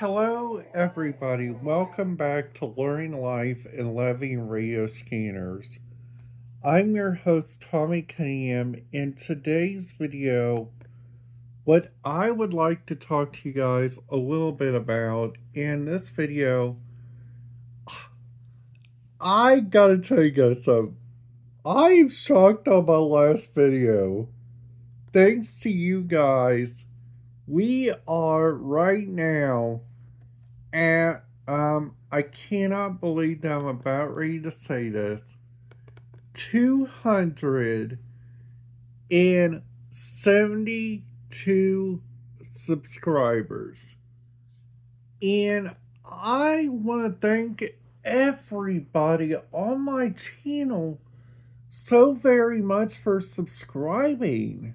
Hello, everybody. Welcome back to Learning Life and Loving Radio Scanners. I'm your host, Tommy Cunningham. In today's video, what I would like to talk to you guys a little bit about in this video, I gotta tell you guys something. I'm shocked on my last video. Thanks to you guys, we are right now at I cannot believe that I'm about ready to say this. 272 subscribers. And I want to thank everybody on my channel so very much for subscribing.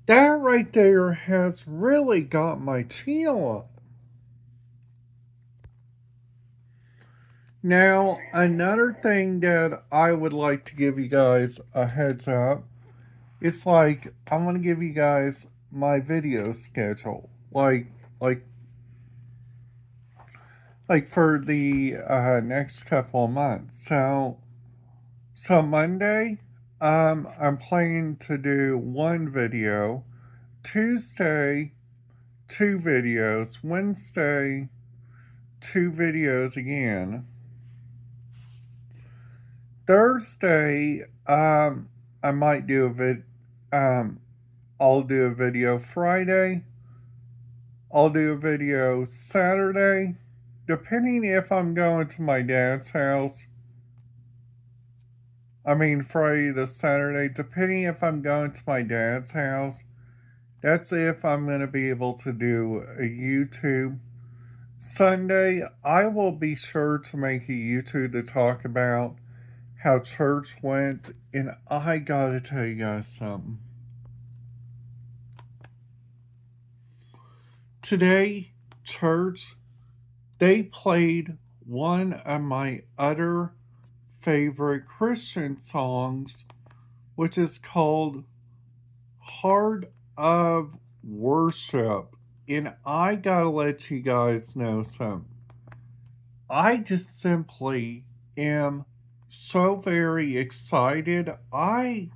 That right there has really got my channel up. Now, another thing that I would like to give you guys a heads up, it's like I'm gonna give you guys my video schedule, like like for the next couple of months. So Monday, I'm planning to do one video. Tuesday, two videos. Wednesday, two videos again. Thursday, I might do a I'll do a video Friday. I'll do a video Saturday, depending if I'm going to my dad's house. I mean Friday to Saturday, depending if I'm going to my dad's house. That's if I'm going to be able to do a YouTube. Sunday, I will be sure to make a YouTube to talk about how church went, and I gotta tell you guys something. Today, church, they played one of my other favorite Christian songs, which is called Heart of Worship. And I gotta let you guys know something. I just simply am so very excited. I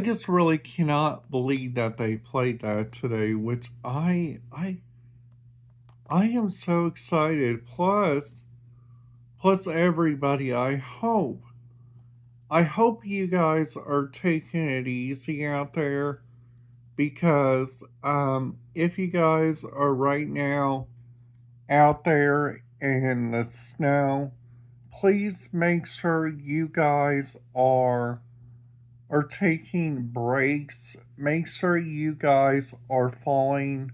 just really cannot believe that they played that today, which I am so excited. Plus everybody, I hope you guys are taking it easy out there because if you guys are right now out there in the snow, please make sure you guys are taking breaks. Make sure you guys are following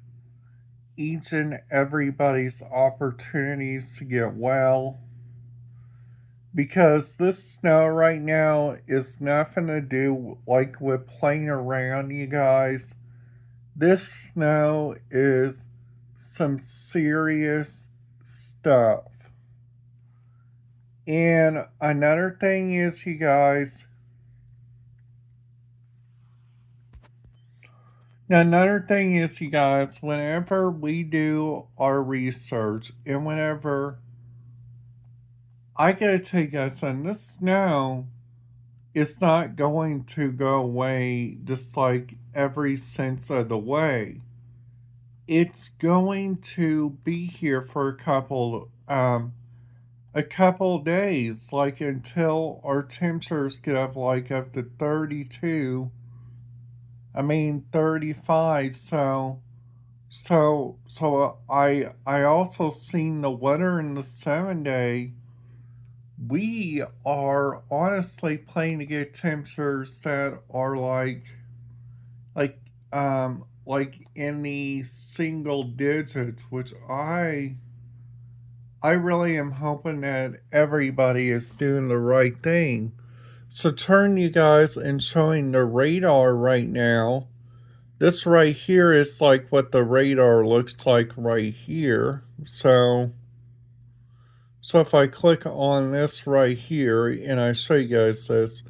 each and everybody's opportunities to get well. Because this snow right now is nothing to do like with playing around, you guys. This snow is some serious stuff. And another thing is, you guys, whenever we do our research and whenever I gotta tell you guys something, this snow is not going to go away just like every sense of the way. It's going to be here for a couple days, like until our temperatures get up to 32. I mean 35. I also seen the weather in the 7 day. We are honestly planning to get temperatures that are like like in the single digits, which I really am hoping that everybody is doing the right thing. So turn you guys and showing the radar right now. This right here is like what the radar looks like right here. So if I click on this right here and I show you guys this,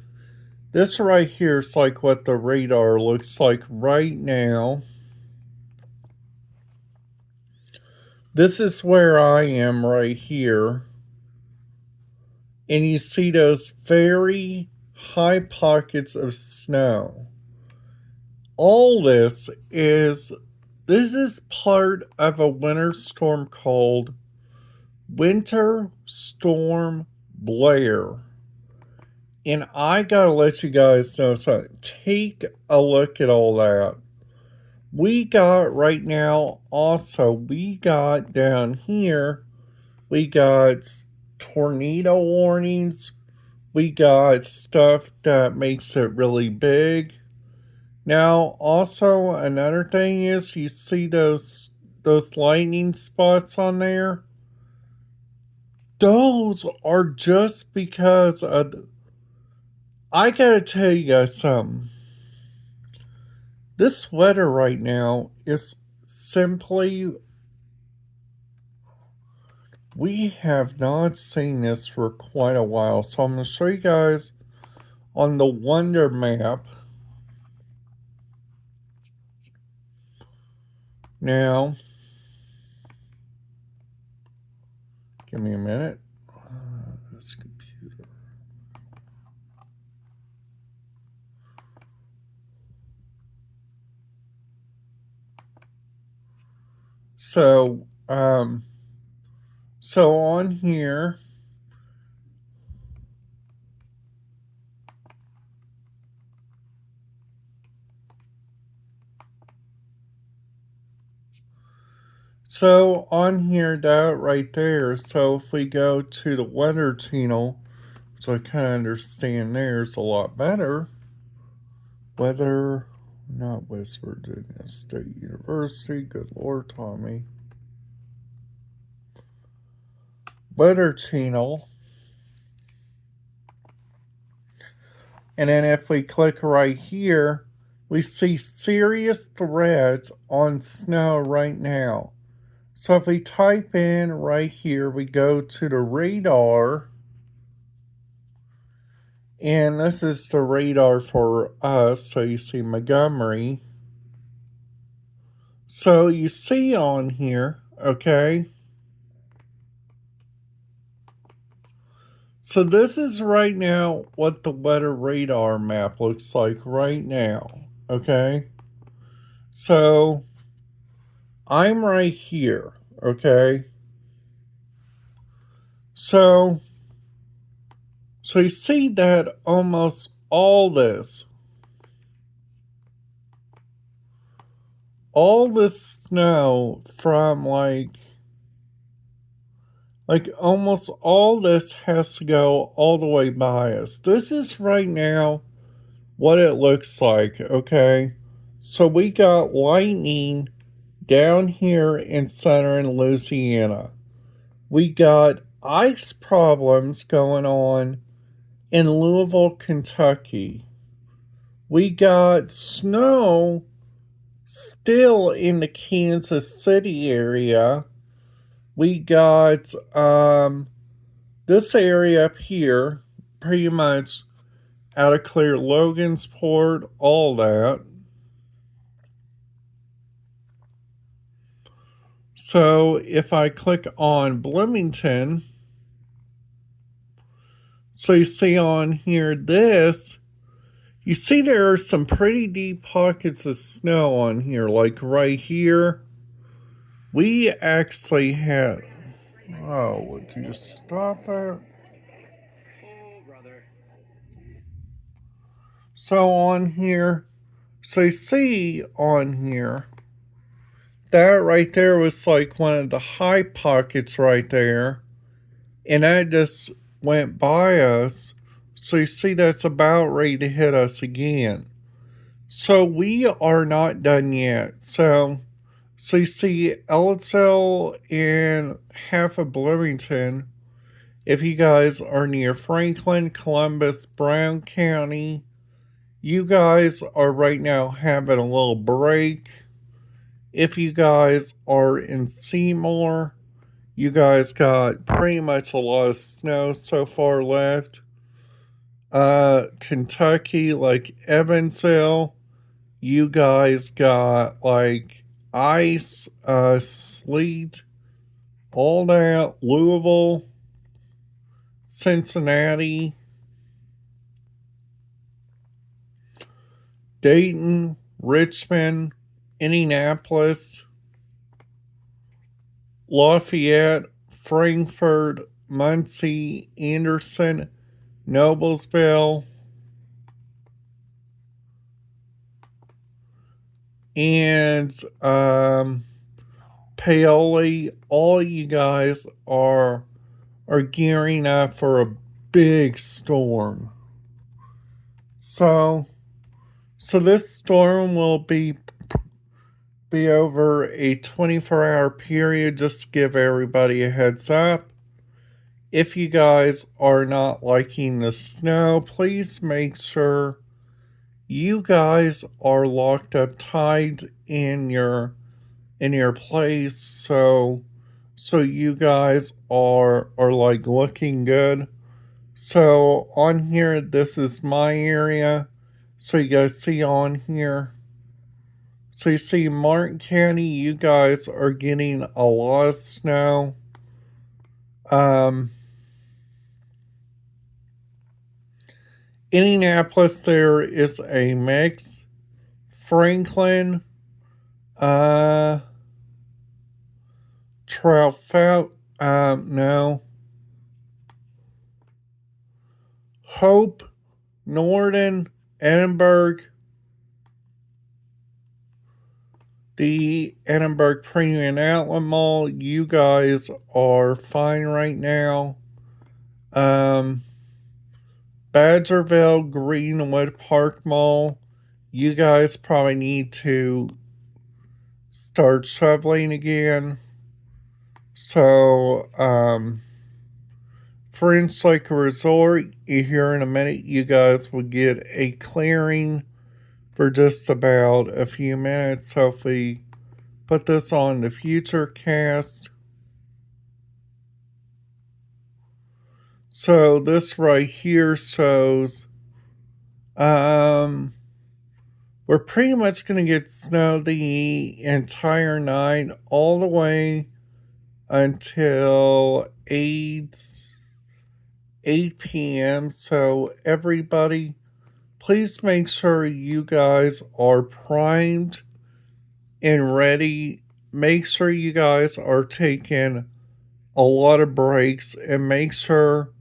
This right here is like what the radar looks like right now. This is where I am right here. And you see those very high pockets of snow. All this is part of a winter storm called Winter Storm Blair. And I gotta let you guys know something. Take a look at all that. We got right now, also, we got down here, we got tornado warnings. We got stuff that makes it really big. Now, also another thing is you see those lightning spots on there. Those are just because of. I gotta tell you guys something. This weather right now is simply. We have not seen this for quite a while, so I'm gonna show you guys on the Wonder Map. Now, give me a minute. This computer. So, so on here, that right there. So if we go to the weather channel, so I kind of understand there's a lot better. Weather, not West Virginia State University. Good Lord, Tommy. Weather channel. And then if we click right here, we see serious threats on snow right now. So if we type in right here, we go to the radar. And this is the radar for us. So you see Montgomery. So you see on here, okay? So this is right now what the weather radar map looks like right now, okay? So I'm right here, okay? So you see that almost all this snow from like almost all this has to go all the way by us. This is right now what it looks like, okay? So we got lightning down here in southern Louisiana. We got ice problems going on in Louisville, Kentucky. We got snow still in the Kansas City area. We got this area up here, pretty much out of clear Logansport, all that. So if I click on Bloomington, so you see on here you see there are some pretty deep pockets of snow on here, like right here. We actually had. Oh, would you stop that? So on here, so you see on here, that right there was like one of the high pockets right there. And that just went by us. So you see that's about ready to hit us again. So we are not done yet. So you see Ellisville and half of Bloomington. If you guys are near Franklin, Columbus, Brown County, you guys are right now having a little break. If you guys are in Seymour, you guys got pretty much a lot of snow so far left. Kentucky, like Evansville, you guys got like ice, sleet, all that. Louisville, Cincinnati, Dayton, Richmond, Indianapolis, Lafayette, Frankfort, Muncie, Anderson, Noblesville, and Paoli. All you guys are gearing up for a big storm. So this storm will be over a 24-hour period, just to give everybody a heads up. If you guys are not liking the snow, please make sure you guys are locked up tight in your place, so you guys are like looking good. So on here, this is my area. So you guys see on here. So you see Martin County, you guys are getting a lot of snow. Um, Indianapolis, there is a mix. Franklin, uh, Trout, no. Hope, Norden, Edinburgh, the Edinburgh Premium Outlet Mall, you guys are fine right now. Badgerville Greenwood Park Mall, you guys probably need to start shoveling again. So, French Lake Resort, here in a minute, you guys will get a clearing for just about a few minutes. Hopefully, put this on the future cast. So this right here shows we're pretty much going to get snow the entire night all the way until 8 p.m. So everybody, please make sure you guys are primed and ready. Make sure you guys are taking a lot of breaks and make sure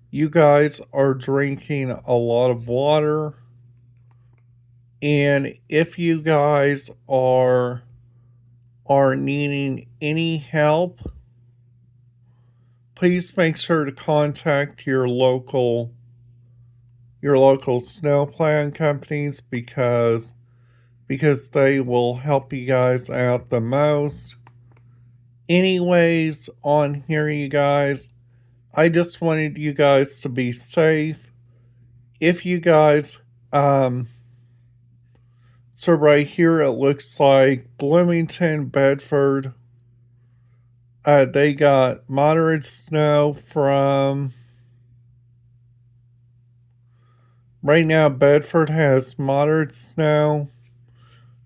you guys are drinking a lot of water. And if you guys are needing any help, please make sure to contact your local snow plowing companies because they will help you guys out the most. Anyways, on here, you guys, I just wanted you guys to be safe. If you guys, so right here it looks like Bloomington, Bedford, they got moderate snow from, right now Bedford has moderate snow.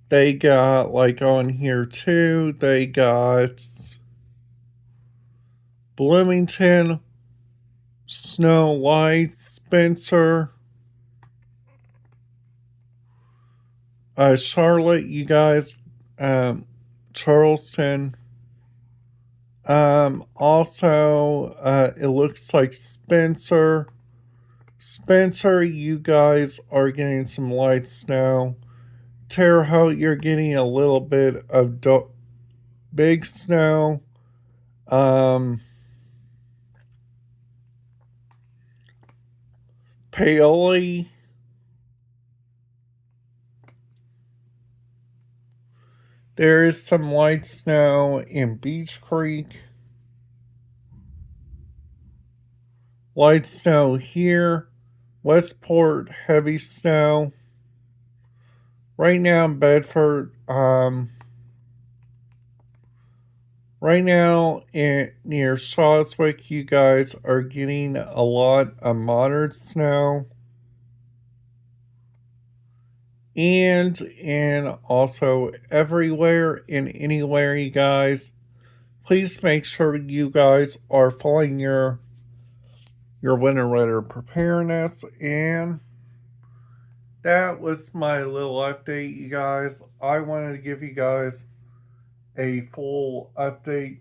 They got, like on here too, they got Bloomington, Snow White, Spencer, Charlotte, you guys, Charleston. Also, it looks like Spencer. Spencer, you guys are getting some light snow. Terre Haute, you're getting a little bit of big snow. Paoli, there is some light snow in Beach Creek. Light snow here. Westport, heavy snow. Right now in Bedford, right now near Shawswick, you guys are getting a lot of moderate snow. and also everywhere and anywhere, you guys. Please make sure you guys are following your winter weather preparedness. And that was my little update, you guys. I wanted to give you guys a full update.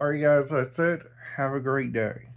Alright, guys, that's it. Have a great day.